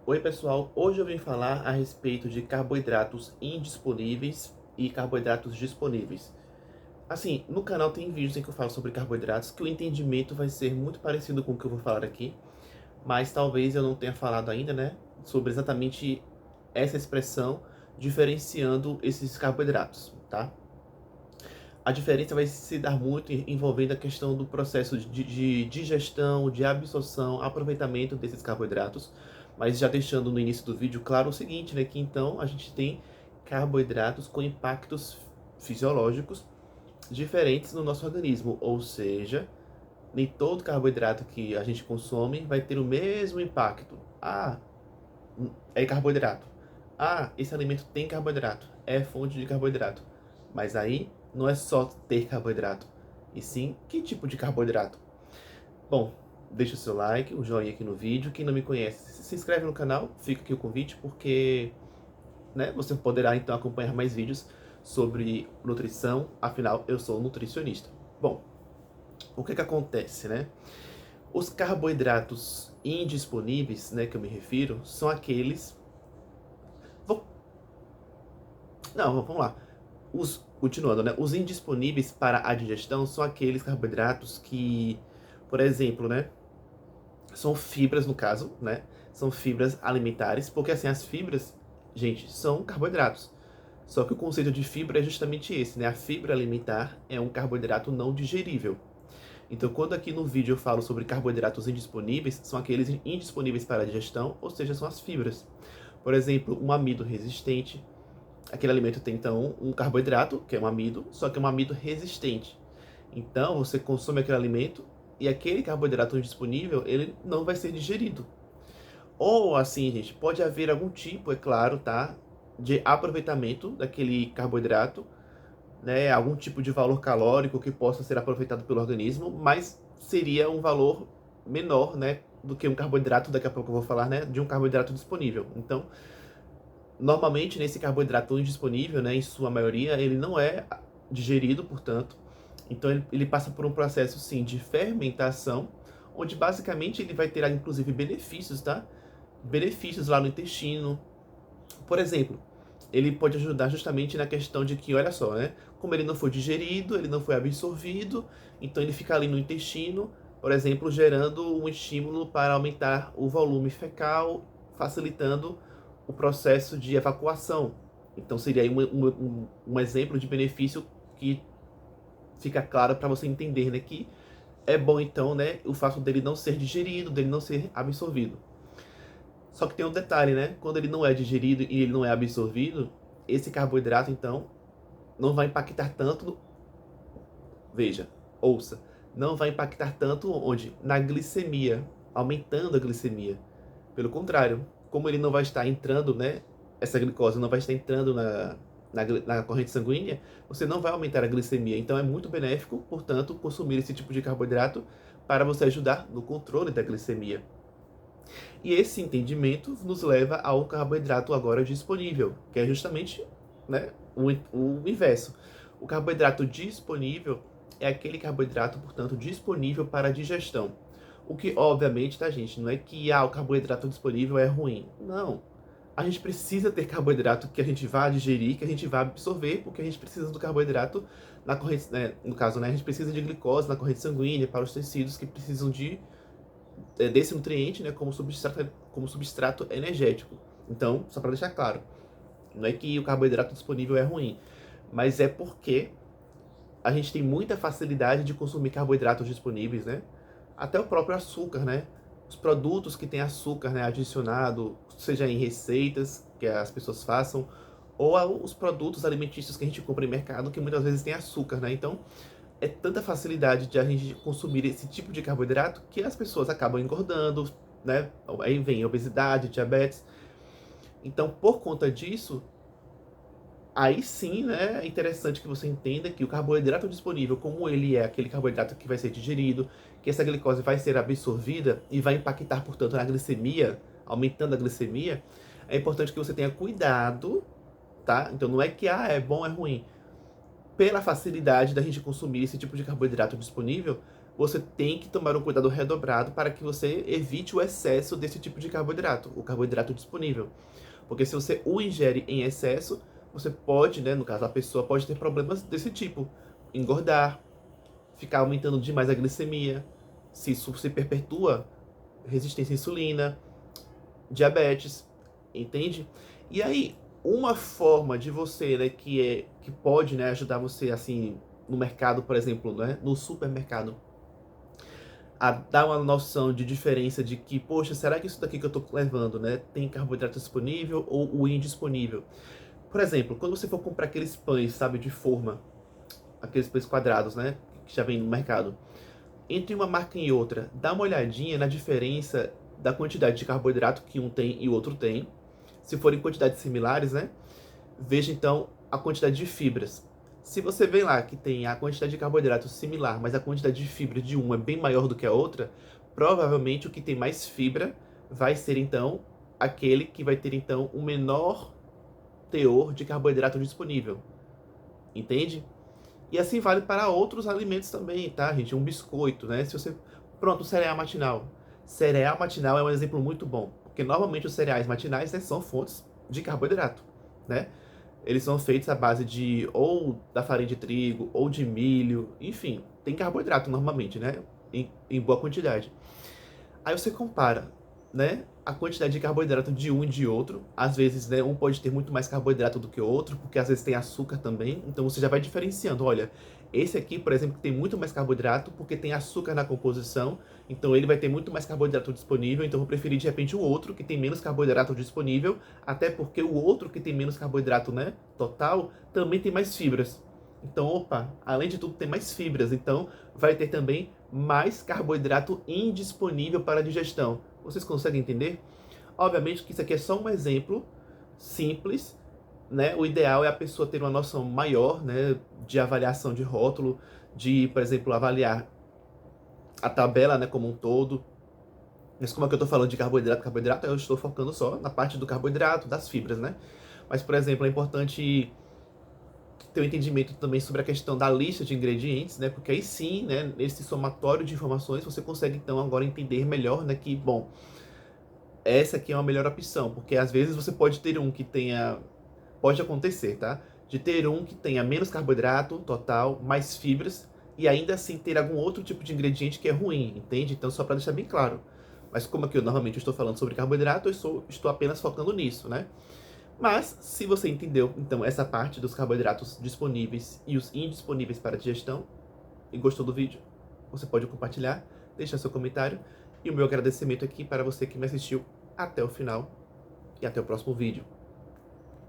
Oi pessoal, hoje eu vim falar a respeito de carboidratos indisponíveis e carboidratos disponíveis. Assim, no canal tem vídeos em que eu falo sobre carboidratos que o entendimento vai ser muito parecido com o que eu vou falar aqui, mas talvez eu não tenha falado ainda, né, sobre exatamente essa expressão diferenciando esses carboidratos, tá? A diferença vai se dar muito envolvendo a questão do processo de digestão, de absorção, aproveitamento desses carboidratos. Mas já deixando no início do vídeo claro o seguinte, né? Que então a gente tem carboidratos com impactos fisiológicos diferentes no nosso organismo. Ou seja, nem todo carboidrato que a gente consome vai ter o mesmo impacto. Ah, é carboidrato. Ah, esse alimento tem carboidrato, é fonte de carboidrato. Mas aí não é só ter carboidrato, e sim que tipo de carboidrato. Bom, deixa o seu like, o joinha aqui no vídeo. Quem não me conhece, se inscreve no canal, fica aqui o convite, porque né, você poderá então acompanhar mais vídeos sobre nutrição, afinal eu sou nutricionista. Bom, o que acontece, né? Os carboidratos indisponíveis, né, que eu me refiro, são aqueles. Vou Não, vamos lá. Continuando, né? Os indisponíveis para a digestão são aqueles carboidratos que, por exemplo, né? São fibras, no caso, né? São fibras alimentares, porque assim, as fibras, gente, são carboidratos. Só que o conceito de fibra é justamente esse, né? A fibra alimentar é um carboidrato não digerível. Então, quando aqui no vídeo eu falo sobre carboidratos indisponíveis, são aqueles indisponíveis para a digestão, ou seja, são as fibras. Por exemplo, um amido resistente. Aquele alimento tem então um carboidrato, que é um amido, só que é um amido resistente. Então você consome aquele alimento e aquele carboidrato disponível, ele não vai ser digerido. Ou assim, gente, pode haver algum tipo, é claro, tá, de aproveitamento daquele carboidrato, né, algum tipo de valor calórico que possa ser aproveitado pelo organismo, mas seria um valor menor, né, do que um carboidrato, daqui a pouco eu vou falar, né, de um carboidrato disponível. Então, normalmente, nesse carboidrato indisponível, né, em sua maioria, ele não é digerido, portanto. Então, ele passa por um processo, sim, de fermentação, onde basicamente ele vai ter, inclusive, benefícios, tá? Benefícios lá no intestino. Por exemplo, ele pode ajudar justamente na questão de que, olha só, né? Como ele não foi digerido, ele não foi absorvido, então ele fica ali no intestino, por exemplo, gerando um estímulo para aumentar o volume fecal, facilitando o processo de evacuação. Então seria aí um exemplo de benefício que fica claro para você entender, né? Que é bom então, né? O fato dele não ser digerido, dele não ser absorvido. Só que tem um detalhe, né? Quando ele não é digerido e ele não é absorvido, esse carboidrato, então, não vai impactar tanto. Veja, ouça, não vai impactar tanto onde? Na glicemia, aumentando a glicemia. Pelo contrário, como ele não vai estar entrando, né? Essa glicose não vai estar entrando na corrente sanguínea, você não vai aumentar a glicemia. Então é muito benéfico, portanto, consumir esse tipo de carboidrato para você ajudar no controle da glicemia. E esse entendimento nos leva ao carboidrato agora disponível, que é justamente, né, o inverso. O carboidrato disponível é aquele carboidrato, portanto, disponível para a digestão. O que, obviamente, tá, gente, não é que o carboidrato disponível é ruim. Não. A gente precisa ter carboidrato que a gente vá digerir, que a gente vá absorver, porque a gente precisa do carboidrato na corrente, né, no caso, né, a gente precisa de glicose na corrente sanguínea para os tecidos que precisam desse nutriente, né, como substrato energético. Então, só para deixar claro, não é que o carboidrato disponível é ruim, mas é porque a gente tem muita facilidade de consumir carboidratos disponíveis, né? Até o próprio açúcar, né? Os produtos que têm açúcar, né, adicionado, seja em receitas que as pessoas façam, ou os produtos alimentícios que a gente compra em mercado que muitas vezes tem açúcar, né? Então, é tanta facilidade de a gente consumir esse tipo de carboidrato que as pessoas acabam engordando, né? Aí vem obesidade, diabetes. Então, por conta disso, aí sim, né, é interessante que você entenda que o carboidrato disponível, como ele é aquele carboidrato que vai ser digerido, que essa glicose vai ser absorvida e vai impactar, portanto, na glicemia, aumentando a glicemia, é importante que você tenha cuidado, tá? Então não é que é bom, é ruim. Pela facilidade da gente consumir esse tipo de carboidrato disponível, você tem que tomar um cuidado redobrado para que você evite o excesso desse tipo de carboidrato, o carboidrato disponível. Porque se você o ingere em excesso, você pode, né, no caso a pessoa pode ter problemas desse tipo, engordar, ficar aumentando demais a glicemia, se isso se perpetua, resistência à insulina, diabetes, entende? E aí, uma forma de você, né, que pode, né, ajudar você assim no mercado, por exemplo, né, no supermercado, a dar uma noção de diferença de que, poxa, será que isso daqui que eu tô levando, né, tem carboidrato disponível ou o indisponível? Por exemplo, quando você for comprar aqueles pães, sabe, de forma, aqueles pães quadrados, né, que já vem no mercado, entre uma marca e outra, dá uma olhadinha na diferença da quantidade de carboidrato que um tem e o outro tem. Se forem quantidades similares, né? Veja então a quantidade de fibras. Se você vê lá que tem a quantidade de carboidrato similar, mas a quantidade de fibra de uma é bem maior do que a outra, provavelmente o que tem mais fibra vai ser então aquele que vai ter então o menor teor de carboidrato disponível. Entende? E assim vale para outros alimentos também, tá, gente? Um biscoito, né? Se você. Pronto, cereal matinal. Cereal matinal é um exemplo muito bom, porque normalmente os cereais matinais, né, são fontes de carboidrato, né? Eles são feitos à base de ou da farinha de trigo ou de milho, enfim, tem carboidrato normalmente, né? Em boa quantidade. Aí você compara, né, a quantidade de carboidrato de um e de outro. Às vezes, né, um pode ter muito mais carboidrato do que o outro, porque às vezes tem açúcar também. Então você já vai diferenciando. Olha, esse aqui, por exemplo, tem muito mais carboidrato porque tem açúcar na composição. Então ele vai ter muito mais carboidrato disponível. Então eu vou preferir de repente o outro que tem menos carboidrato disponível, até porque o outro que tem menos carboidrato, né, total, também tem mais fibras. Então, opa, além de tudo, tem mais fibras. Então, vai ter também mais carboidrato indisponível para a digestão. Vocês conseguem entender? Obviamente que isso aqui é só um exemplo simples, né? O ideal é a pessoa ter uma noção maior, né, de avaliação de rótulo, de, por exemplo, avaliar a tabela, né, como um todo. Mas como é que eu estou falando de carboidrato, eu estou focando só na parte do carboidrato, das fibras, né? Mas, por exemplo, é importante ter um entendimento também sobre a questão da lista de ingredientes, né? Porque aí sim, né, nesse somatório de informações, você consegue então agora entender melhor, né, que, bom, essa aqui é uma melhor opção, porque às vezes você pode ter um que tenha, pode acontecer, tá? De ter um que tenha menos carboidrato total, mais fibras, e ainda assim ter algum outro tipo de ingrediente que é ruim, entende? Então, só para deixar bem claro. Mas como aqui eu normalmente estou falando sobre carboidrato, estou apenas focando nisso, né? Mas, se você entendeu, então, essa parte dos carboidratos disponíveis e os indisponíveis para a digestão, e gostou do vídeo, você pode compartilhar, deixar seu comentário, e o meu agradecimento aqui para você que me assistiu até o final, e até o próximo vídeo.